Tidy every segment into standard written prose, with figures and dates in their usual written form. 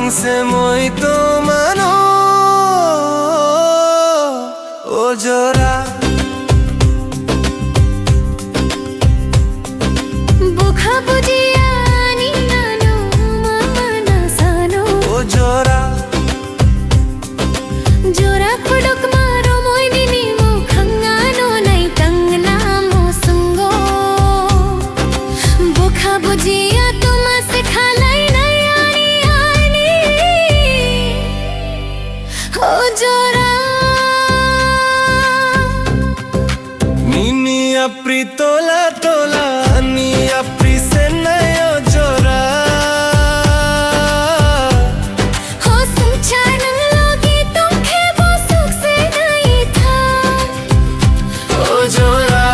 mangse moito mano ojora bukha bujiya ni nano mana sano ojora jora khuduk maro moini ni mo khangano nai tangna mo sungo bukha bujiya tuma se khalai nai ani ojora nini apri tola tola ni apri se nai ojora ho suncharan logi tumhe wo sukh se nahi tha ojora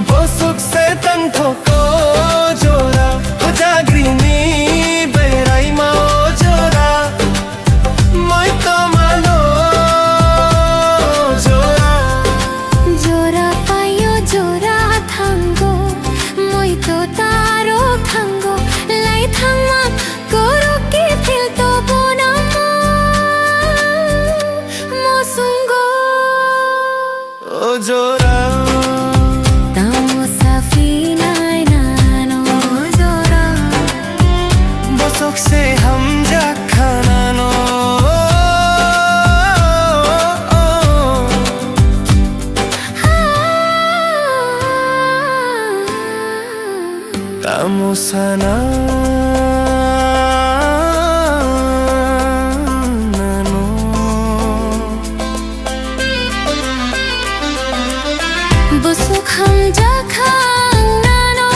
wo sukh se tang thoko ojora ho jagrini berai ma ojora moi to mano ojora jora payo jora thango moi to taro thango lai thangma koro ki fil to bona mo sungo ojora tamo safina nano jora bosok se hum jakhana no tamusana nano busuk ham jakhang nano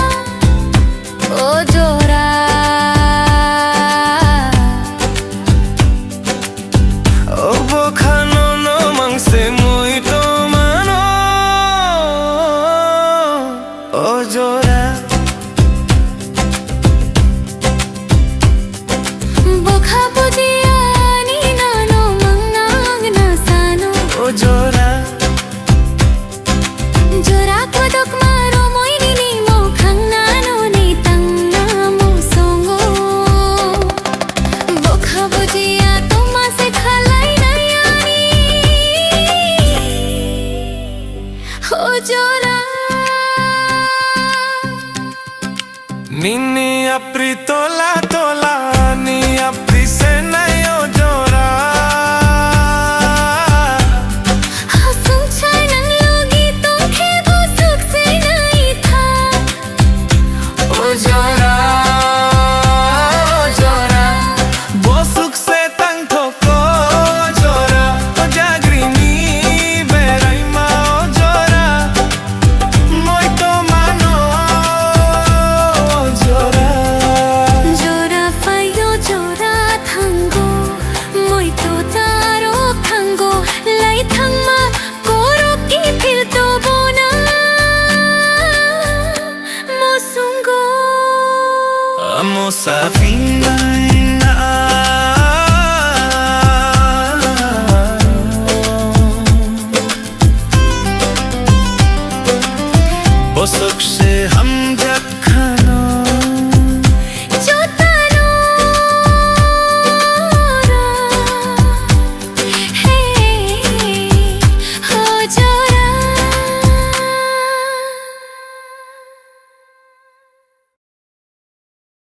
ojora obo khano no mangse muito mano ojora bukha bujiya ni nano mangnang na sano ojora jora khuduk maro moini ni mo khangnano ni tangna mo songo bukha bujiya tuma se khalai nai ani ojora nini apri tola tola ni apri se nai ojora suncharan logi tumhe wo sukh se nahi tha ojora ojora wo sukh se tang thoko ojora ho jagrini berai ma ojora moi to mano ojora jora payo jora thango moi to taro thango lai thangma koro ki fil to bona mo sungo amo safina